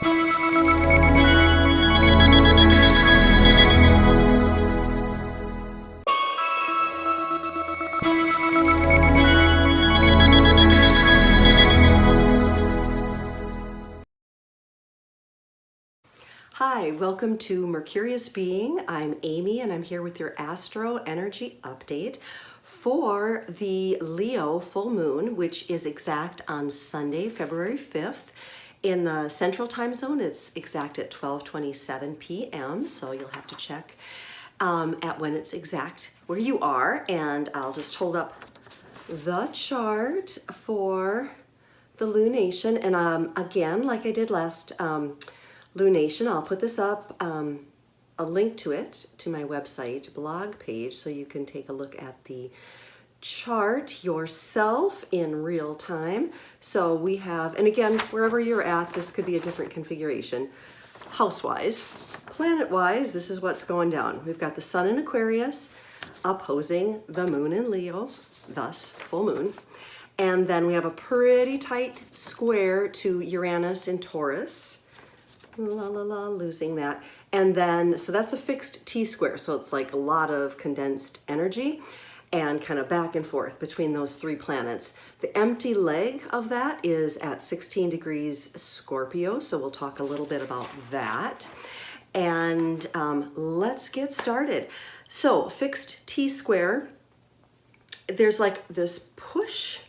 Hi, welcome to Mercurius Being. I'm Amy and I'm here with your Astro Energy Update for the Leo full moon, which is exact on Sunday, February 5th. In the Central Time Zone, it's exact at 12:27 p.m., so you'll have to check at when it's exact where you are. And I'll just hold up the chart for the lunation. And again, like I did last lunation, I'll put this up, a link to it, to my website blog page, so you can take a look at the chart yourself in real time. So we have, and again, wherever you're at, this could be a different configuration. House-wise, planet-wise, this is what's going down. We've got the sun in Aquarius opposing the moon in Leo, thus full moon. And then we have a pretty tight square to Uranus in Taurus. Losing that. And then, so that's a fixed T-square. So it's like a lot of condensed energy and kind of back and forth between those three planets. The empty leg of that is at 16 degrees Scorpio. So we'll talk a little bit about that. And let's get started. So fixed T-square, there's like this push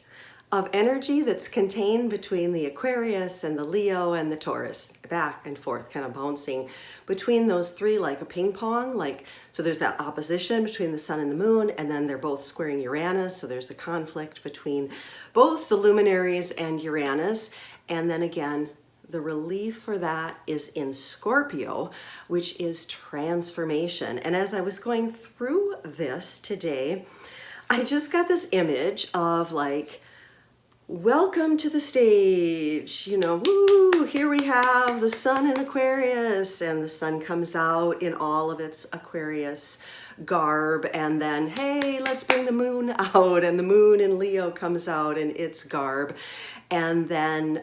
of energy that's contained between the Aquarius and the Leo and the Taurus, back and forth, kind of bouncing between those three like a ping pong. Like, so there's that opposition between the sun and the moon, and then they're both squaring Uranus, so there's a conflict between both the luminaries and Uranus. And then again, the relief for that is in Scorpio, which is transformation. And as I was going through this today, I just got this image of like, welcome to the stage, you know, woo, here we have the sun in Aquarius, and the sun comes out in all of its Aquarius garb, and then, hey, let's bring the moon out, and the moon in Leo comes out in its garb, and then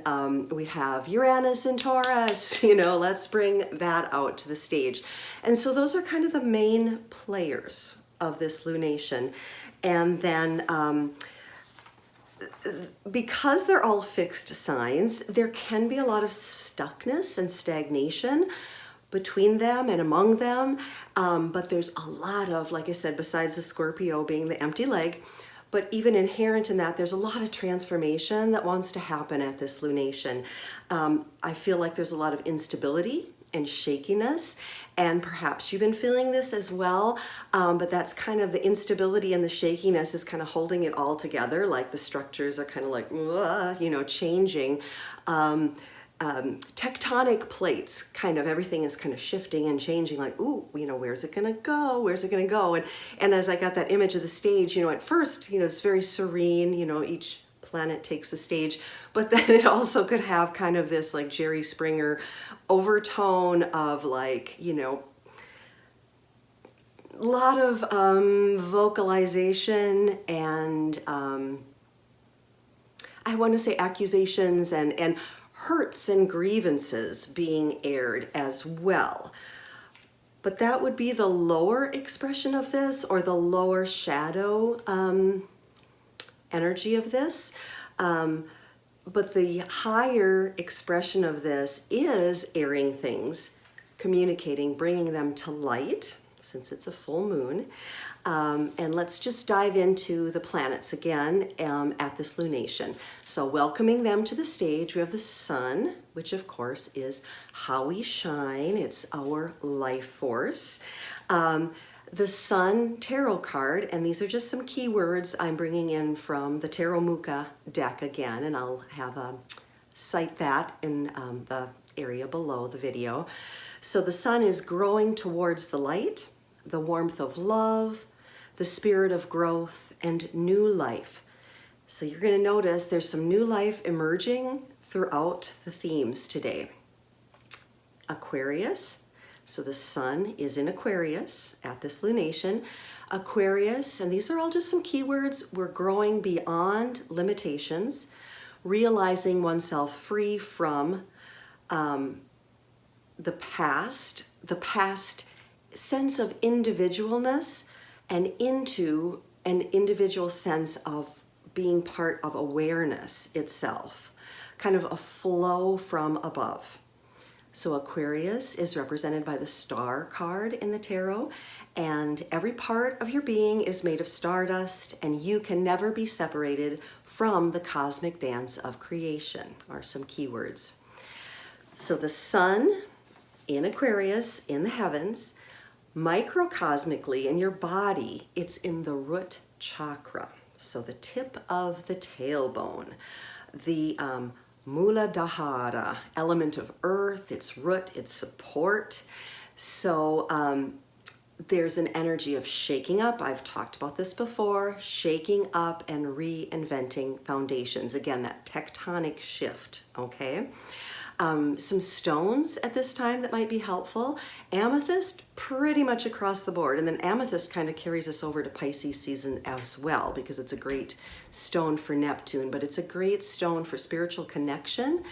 we have Uranus in Taurus, you know, let's bring that out to the stage. And so those are kind of the main players of this lunation. And then because they're all fixed signs, there can be a lot of stuckness and stagnation between them and among them. But there's a lot of, like I said, besides the Scorpio being the empty leg, but even inherent in that, there's a lot of transformation that wants to happen at this lunation. I feel like there's a lot of instability and shakiness, and perhaps you've been feeling this as well, but that's kind of the instability and the shakiness is kind of holding it all together, like the structures are kind of like, you know, changing. Tectonic plates, kind of everything is kind of shifting and changing, like, ooh, you know, where's it gonna go? Where's it gonna go? And as I got that image of the stage, you know, at first, you know, it's very serene, you know, each planet takes the stage, but then it also could have kind of this like Jerry Springer overtone of like, you know, a lot of vocalization and I want to say accusations and hurts and grievances being aired as well. But that would be the lower expression of this, or the lower shadow energy of this. But the higher expression of this is airing things, communicating, bringing them to light, since it's a full moon. And let's just dive into the planets again at this lunation. So welcoming them to the stage, we have the sun, which of course is how we shine. It's our life force. The Sun Tarot card, and these are just some keywords I'm bringing in from the Tarot Mucha deck again, and I'll have a cite that in the area below the video. So the sun is growing towards the light, the warmth of love, the spirit of growth, and new life. So you're going to notice there's some new life emerging throughout the themes today. Aquarius. So the sun is in Aquarius at this lunation. Aquarius, and these are all just some keywords, we're growing beyond limitations, realizing oneself free from the past sense of individualness and into an individual sense of being part of awareness itself, kind of a flow from above. So Aquarius is represented by the Star card in the tarot, and every part of your being is made of stardust, and you can never be separated from the cosmic dance of creation, are some keywords. So the sun in Aquarius, in the heavens, microcosmically in your body, it's in the root chakra. So the tip of the tailbone, the Muladhara, element of earth, its root, its support. So there's an energy of shaking up. I've talked about this before, shaking up and reinventing foundations. Again, that tectonic shift, okay? Some stones at this time that might be helpful. Amethyst, pretty much across the board. And then amethyst kind of carries us over to Pisces season as well, because it's a great stone for Neptune, but it's a great stone for spiritual connection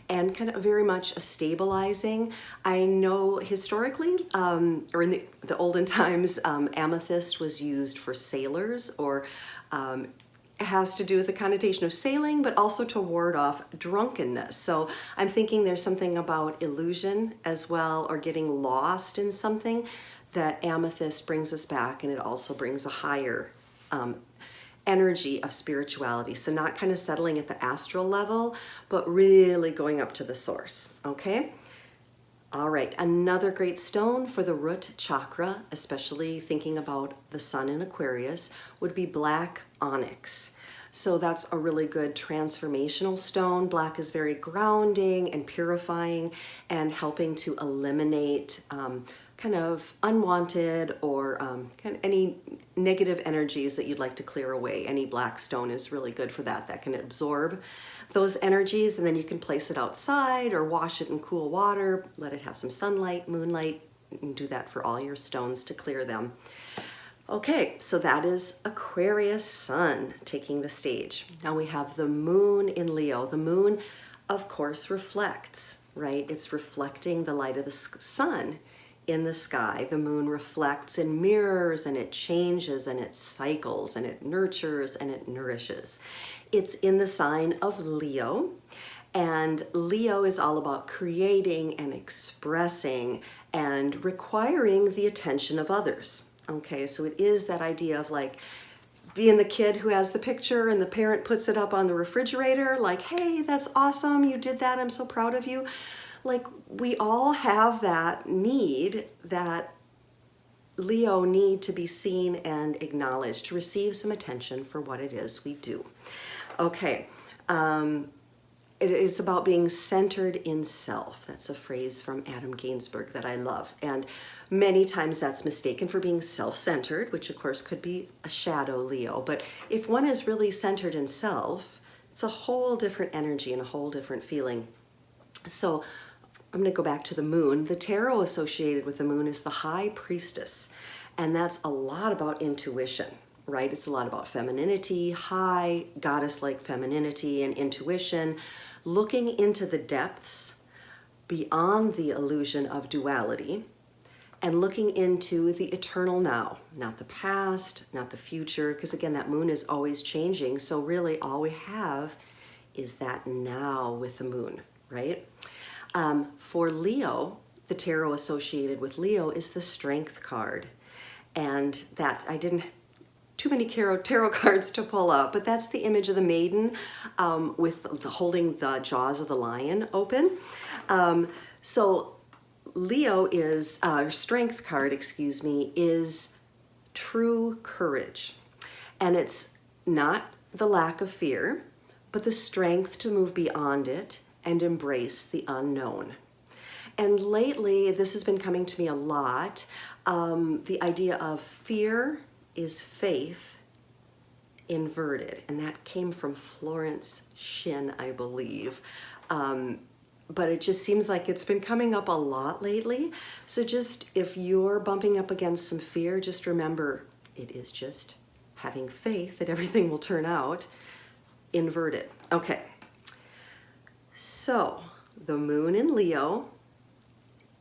and kind of very much a stabilizing. I know historically, or in the olden times, amethyst was used for sailors, or has to do with the connotation of sailing, but also to ward off drunkenness. So I'm thinking there's something about illusion as well, or getting lost in something, that amethyst brings us back, and it also brings a higher energy of spirituality. So not kind of settling at the astral level, but really going up to the source, okay? All right, another great stone for the root chakra, especially thinking about the sun in Aquarius, would be black onyx. So that's a really good transformational stone. Black is very grounding and purifying and helping to eliminate kind of unwanted or kind of any negative energies that you'd like to clear away. Any black stone is really good for that. That can absorb those energies, and then you can place it outside or wash it in cool water, let it have some sunlight, moonlight. You can do that for all your stones to clear them. Okay, so that is Aquarius sun taking the stage. Now we have the moon in Leo. The moon, of course, reflects, right? It's reflecting the light of the sun in the sky. The moon reflects and mirrors, and it changes and it cycles and it nurtures and it nourishes. It's in the sign of Leo, and Leo is all about creating and expressing and requiring the attention of others. Okay, so it is that idea of like being the kid who has the picture and the parent puts it up on the refrigerator, like, hey, that's awesome, you did that, I'm so proud of you. Like, we all have that need, that Leo need to be seen and acknowledged, to receive some attention for what it is we do. Okay, it is about being centered in self. That's a phrase from Adam Gainsbourg that I love. And many times that's mistaken for being self-centered, which of course could be a shadow Leo. But if one is really centered in self, it's a whole different energy and a whole different feeling. So I'm going to go back to the moon. The tarot associated with the moon is the High Priestess. And that's a lot about intuition, right? It's a lot about femininity, high goddess-like femininity and intuition, looking into the depths beyond the illusion of duality and looking into the eternal now, not the past, not the future, because again, that moon is always changing. So really all we have is that now with the moon, right? For Leo, the tarot associated with Leo is the Strength card. And that, I didn't too many tarot cards to pull up, but that's the image of the maiden with holding the jaws of the lion open. So Leo is, Strength card, excuse me, is true courage. And it's not the lack of fear, but the strength to move beyond it and embrace the unknown. And lately, this has been coming to me a lot, the idea of fear is faith inverted, and that came from Florence Shin, I believe. But it just seems like it's been coming up a lot lately. So just if you're bumping up against some fear, just remember it is just having faith that everything will turn out inverted. Okay, so the moon in Leo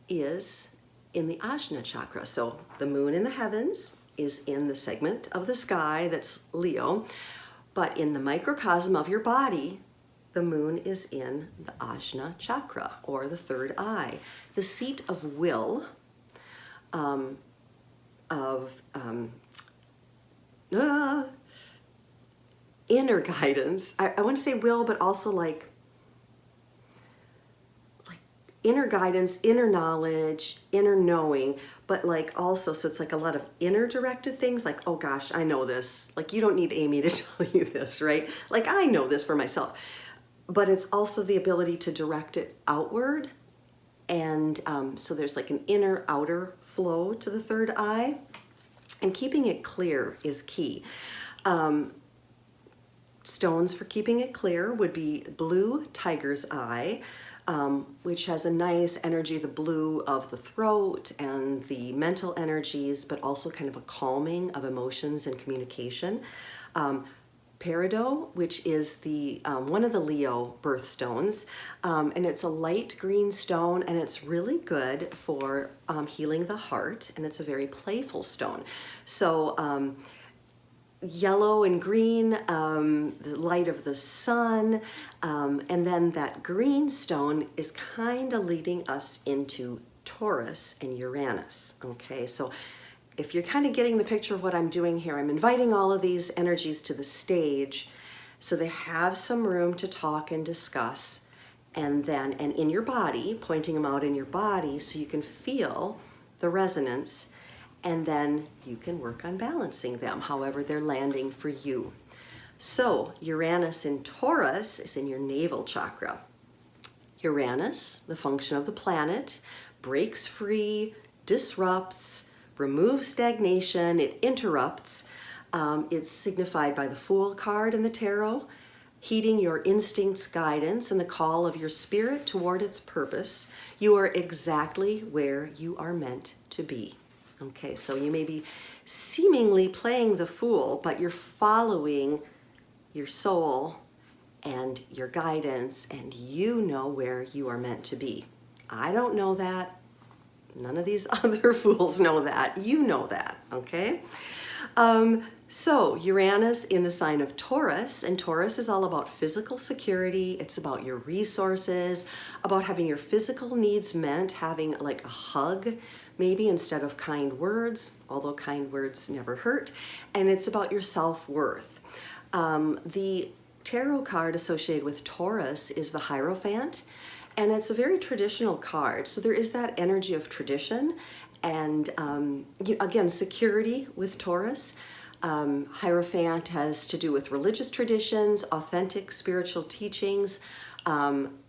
is in the Ajna chakra. So the moon in the heavens is in the segment of the sky that's Leo, but in the microcosm of your body, the moon is in the Ajna chakra, or the third eye, the seat of will, inner guidance. I want to say will, but also like inner guidance, inner knowledge, inner knowing, but like also, so it's like a lot of inner directed things like, oh gosh, I know this. Like you don't need Amy to tell you this, right? Like I know this for myself. But it's also the ability to direct it outward. And so there's like an inner outer flow to the third eye. And keeping it clear is key. Stones for keeping it clear would be blue tiger's eye, which has a nice energy, the blue of the throat and the mental energies, but also kind of a calming of emotions and communication. Peridot, which is the one of the Leo birthstones, and it's a light green stone, and it's really good for healing the heart, and it's a very playful stone. So yellow and green, the light of the sun, and then that green stone is kind of leading us into Taurus and Uranus. Okay, so if you're kind of getting the picture of what I'm doing here, I'm inviting all of these energies to the stage so they have some room to talk and discuss, and in your body, pointing them out in your body so you can feel the resonance, and then you can work on balancing them however they're landing for you. So Uranus in Taurus is in your navel chakra. Uranus, the function of the planet, breaks free, disrupts, removes stagnation, it interrupts. It's signified by the Fool card in the tarot, heeding your instincts, guidance, and the call of your spirit toward its purpose. You are exactly where you are meant to be. Okay, so you may be seemingly playing the fool, but you're following your soul and your guidance, and you know where you are meant to be. I don't know that. None of these other fools know that. You know that, okay? So Uranus in the sign of Taurus, and Taurus is all about physical security. It's about your resources, about having your physical needs met, having like a hug, maybe instead of kind words, although kind words never hurt. And it's about your self-worth. The tarot card associated with Taurus is the Hierophant. And it's a very traditional card. So there is that energy of tradition and, again, security with Taurus. Hierophant has to do with religious traditions, authentic spiritual teachings,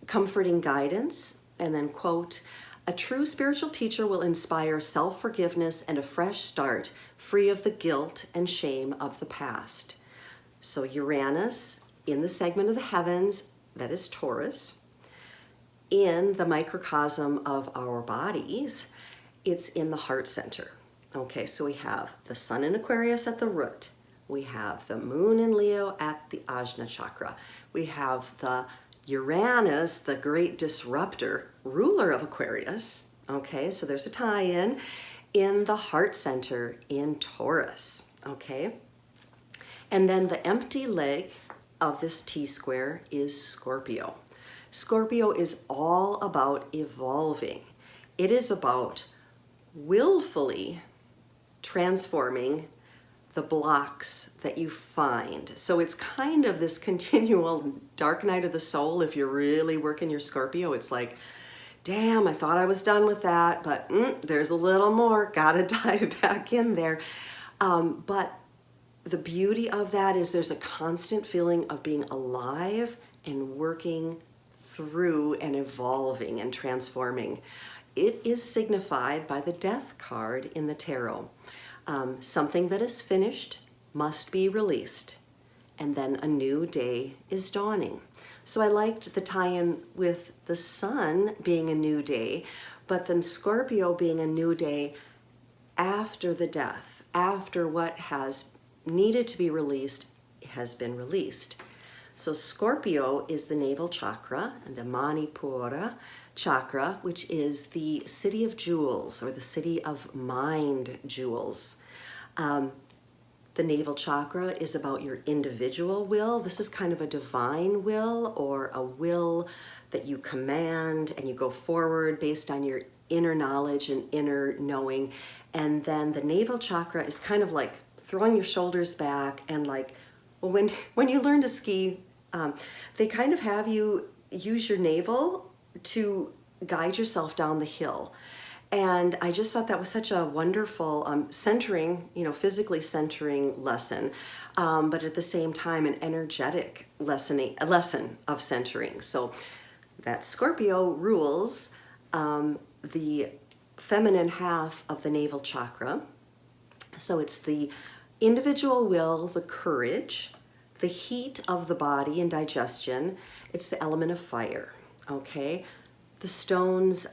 comforting guidance. And then, quote, a true spiritual teacher will inspire self-forgiveness and a fresh start, free of the guilt and shame of the past. So Uranus in the segment of the heavens, that is Taurus. In the microcosm of our bodies, it's in the heart center. Okay, so we have the sun in Aquarius at the root. We have the moon in Leo at the Ajna chakra. We have the Uranus, the great disruptor, ruler of Aquarius. Okay, so there's a tie-in the heart center in Taurus. Okay, and then the empty leg of this T-square is Scorpio. Scorpio is all about evolving. It is about willfully transforming the blocks that you find. So it's kind of this continual dark night of the soul. If you're really working your Scorpio, it's like, damn, I thought I was done with that, but there's a little more, gotta dive back in there. But the beauty of that is there's a constant feeling of being alive and working through and evolving and transforming. It is signified by the Death card in the tarot. Something that is finished must be released, and then a new day is dawning. So I liked the tie-in with the sun being a new day, but then Scorpio being a new day after the death, after what has needed to be released has been released. So Scorpio is the navel chakra and the Manipura chakra, which is the city of jewels or the city of mind jewels. The navel chakra is about your individual will. This is kind of a divine will, or a will that you command and you go forward based on your inner knowledge and inner knowing. And then the navel chakra is kind of like throwing your shoulders back and like, well, when you learn to ski, they kind of have you use your navel to guide yourself down the hill. And I just thought that was such a wonderful centering, physically centering lesson, but at the same time, an energetic a lesson of centering. So that Scorpio rules the feminine half of the navel chakra. So it's the individual will, the courage, the heat of the body and digestion. It's the element of fire, okay? The stones,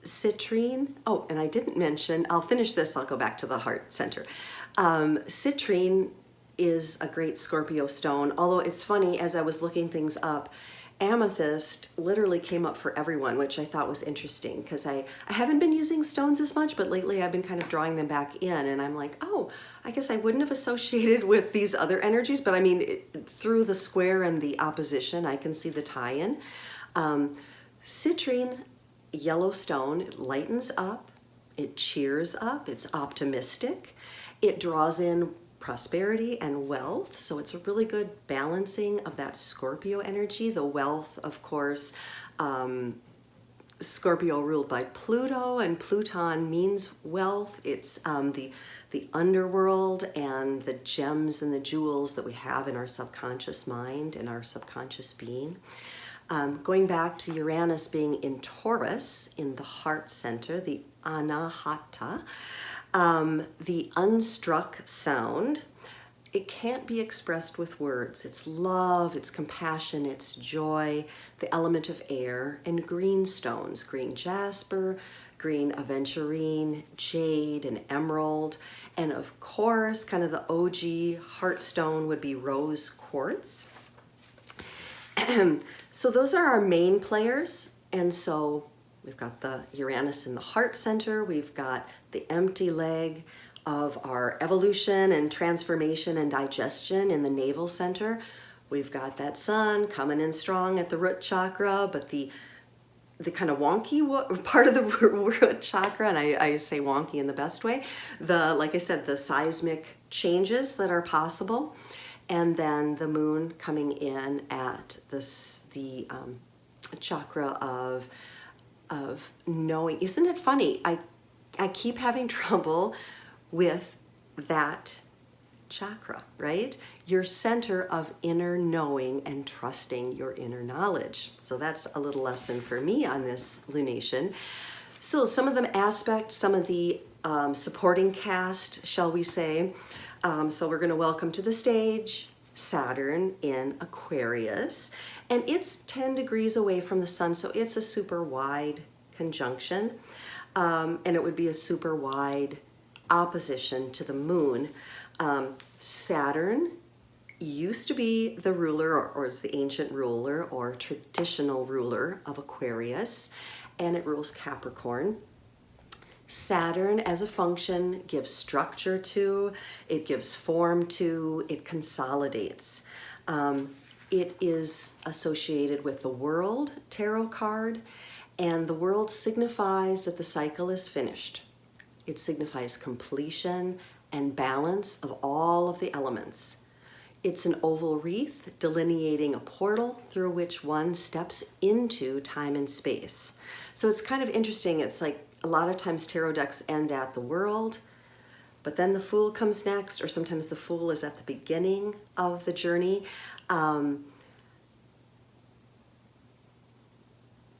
citrine. Oh, and I didn't mention, I'll finish this, I'll go back to the heart center. Citrine is a great Scorpio stone, although it's funny, as I was looking things up, amethyst literally came up for everyone, which I thought was interesting because I haven't been using stones as much, but lately I've been kind of drawing them back in, and I'm like, oh, I guess I wouldn't have associated with these other energies, but I mean, through the square and the opposition, I can see the tie-in. Citrine, yellow stone, it lightens up, it cheers up, it's optimistic, it draws in prosperity and wealth, so it's a really good balancing of that Scorpio energy. The wealth, of course, Scorpio ruled by Pluto, and Pluton means wealth. It's the underworld and the gems and the jewels that we have in our subconscious mind and our subconscious being. Going back to Uranus being in Taurus, in the heart center, the anahata, the unstruck sound, it can't be expressed with words. It's love, it's compassion, it's joy, the element of air, and green stones, green jasper, green aventurine, jade, and emerald. And of course, kind of the OG heart stone would be rose quartz. So those are our main players. And so we've got the Uranus in the heart center. We've got the empty leg of our evolution and transformation and digestion in the navel center. We've got that sun coming in strong at the root chakra, but the kind of wonky part of the root chakra, and I say wonky in the best way, like I said, the seismic changes that are possible. And then the moon coming in at the chakra of knowing. Isn't it funny? I keep having trouble with that chakra, right? Your center of inner knowing and trusting your inner knowledge. So that's a little lesson for me on this lunation. So some of the aspects, some of the supporting cast, shall we say. So we're going to welcome to the stage Saturn in Aquarius, and it's 10 degrees away from the sun, so it's a super wide conjunction, and it would be a super wide opposition to the moon. Saturn used to be the ruler, or is the ancient ruler or traditional ruler of Aquarius, and it rules Capricorn. Saturn as a function gives structure to, it gives form to, it consolidates. It is associated with the World Tarot card, and the world signifies that the cycle is finished. It signifies completion and balance of all of the elements. It's an oval wreath delineating a portal through which one steps into time and space. So it's kind of interesting. It's like a lot of times tarot decks end at the world, but then the Fool comes next, or sometimes the Fool is at the beginning of the journey.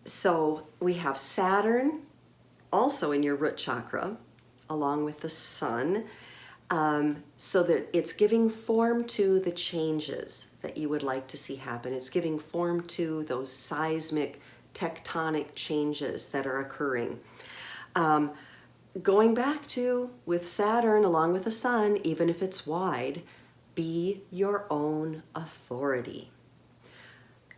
So we have Saturn also in your root chakra, along with the sun, so that it's giving form to the changes that you would like to see happen. It's giving form to those seismic, tectonic changes that are occurring. Going back to, with Saturn along with the sun, even if it's wide, be your own authority.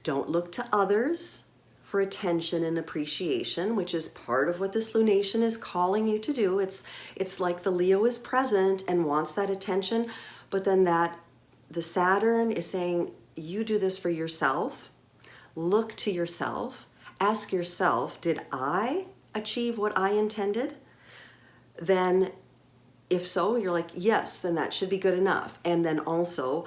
Don't look to others for attention and appreciation, which is part of what this lunation is calling you to do. It's like the Leo is present and wants that attention, but then the Saturn is saying, you do this for yourself. Look to yourself. Ask yourself, did I achieve what I intended? Then if so, you're like, yes, then that should be good enough. And then also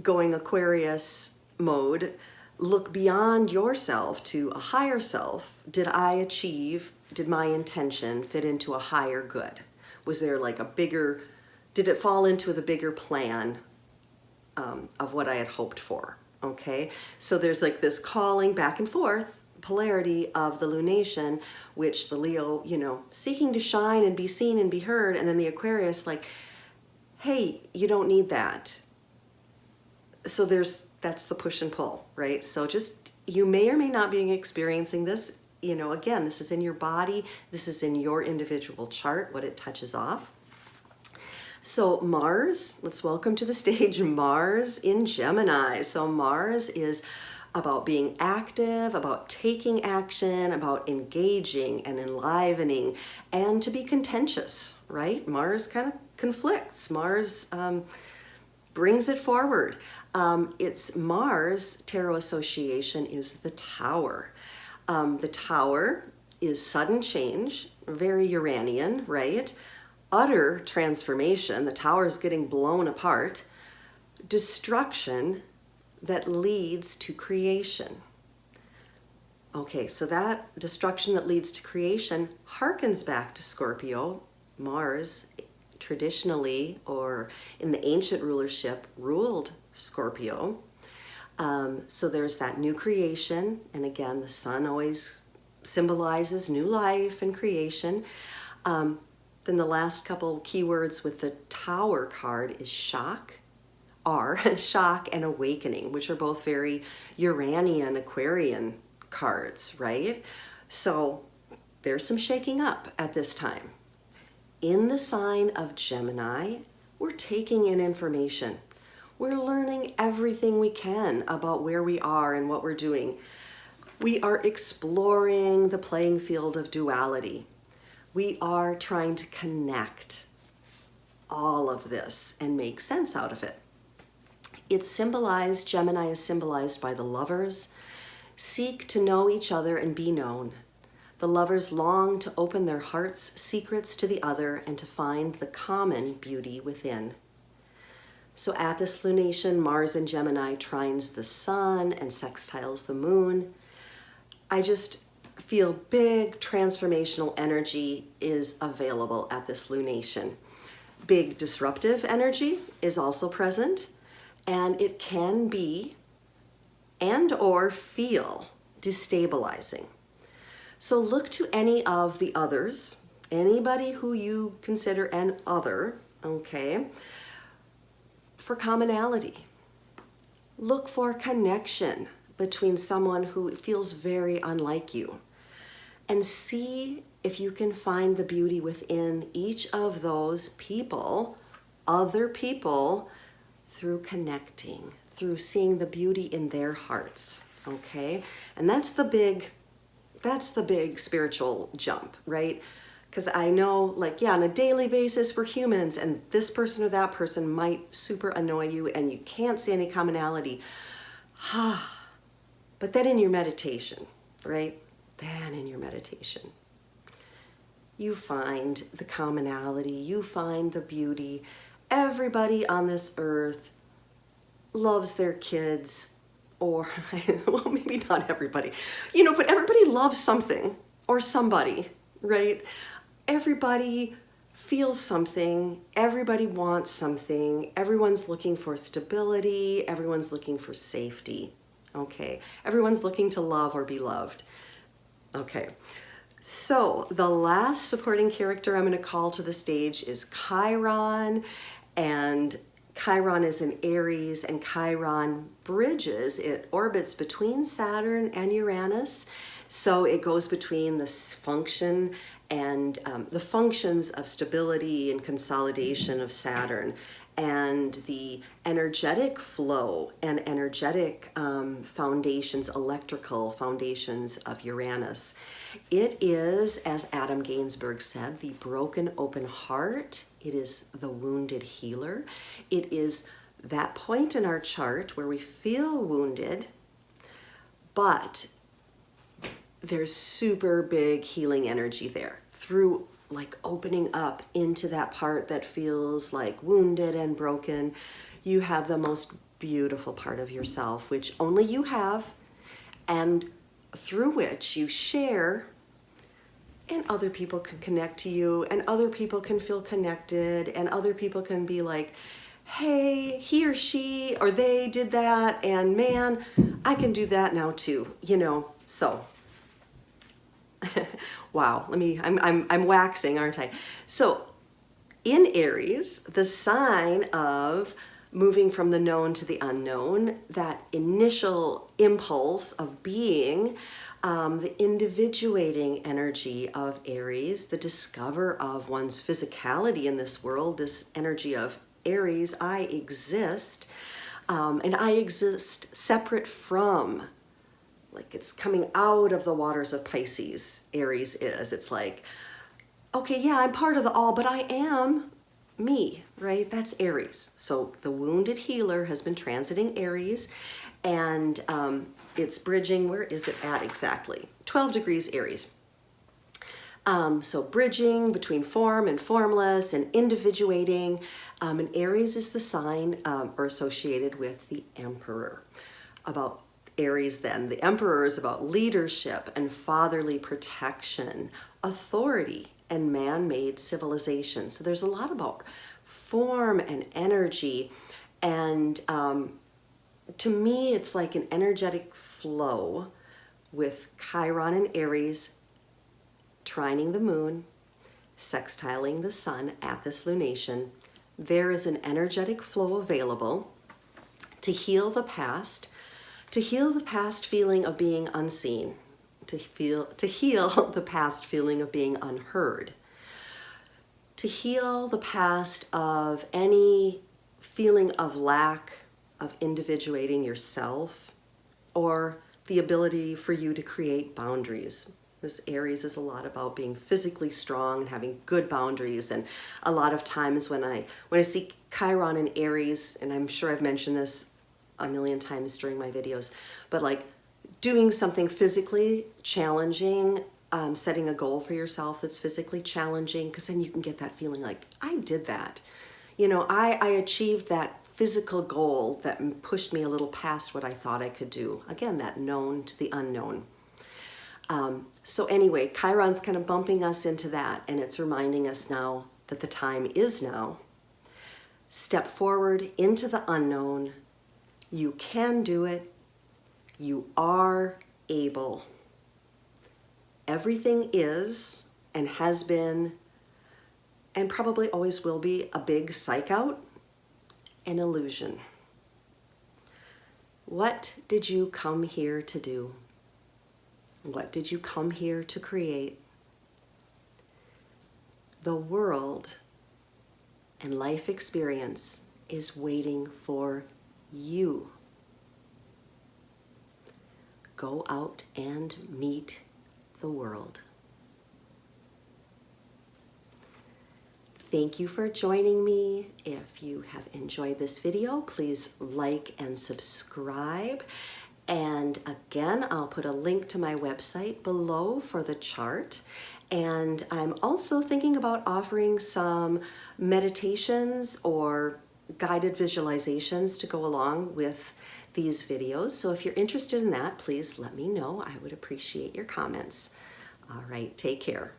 going Aquarius mode, look beyond yourself to a higher self. Did my intention fit into a higher good? Was there like did it fall into the bigger plan of what I had hoped for? Okay, so there's like this calling back and forth polarity of the lunation, which the Leo, seeking to shine and be seen and be heard, and then the Aquarius like, hey, you don't need that. So that's the push and pull, right? So just, you may or may not be experiencing this, again, this is in your body, this is in your individual chart, what it touches off. So Mars, let's welcome to the stage Mars in Gemini. So Mars is about being active, about taking action, about engaging and enlivening, and to be contentious, right? Mars kind of conflicts. Mars brings it forward. It's Mars tarot association is the Tower. The Tower is sudden change, very Uranian, right? Utter transformation. The Tower is getting blown apart. Destruction that leads to creation. Okay, so that destruction that leads to creation harkens back to Scorpio. Mars, traditionally, or in the ancient rulership, ruled Scorpio. So there's that new creation. And again, the sun always symbolizes new life and creation. Then the last couple keywords with the Tower card is shock and awakening, which are both very Uranian, Aquarian cards, right? So there's some shaking up at this time. In the sign of Gemini, we're taking in information. We're learning everything we can about where we are and what we're doing. We are exploring the playing field of duality. We are trying to connect all of this and make sense out of it. Gemini is symbolized by the lovers, seek to know each other and be known. The lovers long to open their heart's secrets to the other and to find the common beauty within. So at this lunation, Mars in Gemini trines the sun and sextiles the moon. I just feel big transformational energy is available at this lunation. Big disruptive energy is also present. And it can be and or feel destabilizing. So look to any of the others, anybody who you consider an other, okay, for commonality. Look for connection between someone who feels very unlike you, and see if you can find the beauty within each of those people, other people, through connecting, through seeing the beauty in their hearts, okay? And that's the big spiritual jump, right? Because I know, on a daily basis, we're humans, and this person or that person might super annoy you, and you can't see any commonality. But then in your meditation, right? Then in your meditation, you find the commonality, you find the beauty. Everybody on this earth loves their kids, or, well, maybe not everybody, but everybody loves something or somebody, right? Everybody feels something, everybody wants something, everyone's looking for stability, everyone's looking for safety, okay? Everyone's looking to love or be loved, okay? So the last supporting character I'm going to call to the stage is Chiron, and Chiron is in Aries, and Chiron it orbits between Saturn and Uranus. So it goes between this function and the functions of stability and consolidation of Saturn, and the energetic flow and energetic foundations, electrical foundations of Uranus. It is, as Adam Gainsbourg said, the broken open heart. It is the wounded healer. It is that point in our chart where we feel wounded, but there's super big healing energy there through like opening up into that part that feels like wounded and broken. You have the most beautiful part of yourself, which only you have, and through which you share, and other people can connect to you, and other people can feel connected, and other people can be like, hey, he or she or they did that, and man, I can do that now too, you know. So wow, I'm waxing, aren't I? So in Aries, the sign of moving from the known to the unknown, that initial impulse of being, the individuating energy of Aries, the discover of one's physicality in this world, this energy of Aries, I exist, and I exist separate from, like it's coming out of the waters of Pisces, Aries is. It's like, okay, yeah, I'm part of the all, but I am me, right? That's Aries. So the wounded healer has been transiting Aries, and it's bridging, where is it at exactly? 12 degrees Aries. So bridging between form and formless and individuating. And Aries is the sign or associated with the Emperor. About Aries then, the Emperor is about leadership and fatherly protection, authority, and man-made civilization. So there's a lot about form and energy. And to me, it's like an energetic flow with Chiron and Aries trining the moon, sextiling the sun at this lunation. There is an energetic flow available to heal the past feeling of being unseen, to heal the past feeling of being unheard, to heal the past of any feeling of lack of individuating yourself, or the ability for you to create boundaries. This Aries is a lot about being physically strong and having good boundaries. And a lot of times when I see Chiron and Aries, and I'm sure I've mentioned this a million times during my videos, but like doing something physically challenging, setting a goal for yourself that's physically challenging, because then you can get that feeling like, I did that. You know, I achieved that physical goal that pushed me a little past what I thought I could do. Again, that known to the unknown. So anyway, Chiron's kind of bumping us into that, and it's reminding us now that the time is now. Step forward into the unknown. You can do it. You are able. Everything is and has been and probably always will be a big psych out, an illusion. What did you come here to do? What did you come here to create? The world and life experience is waiting for you. Go out and meet the world. Thank you for joining me. If you have enjoyed this video, please like and subscribe. And again, I'll put a link to my website below for the chart. And I'm also thinking about offering some meditations or guided visualizations to go along with these videos. So if you're interested in that, please let me know. I would appreciate your comments. All right, take care.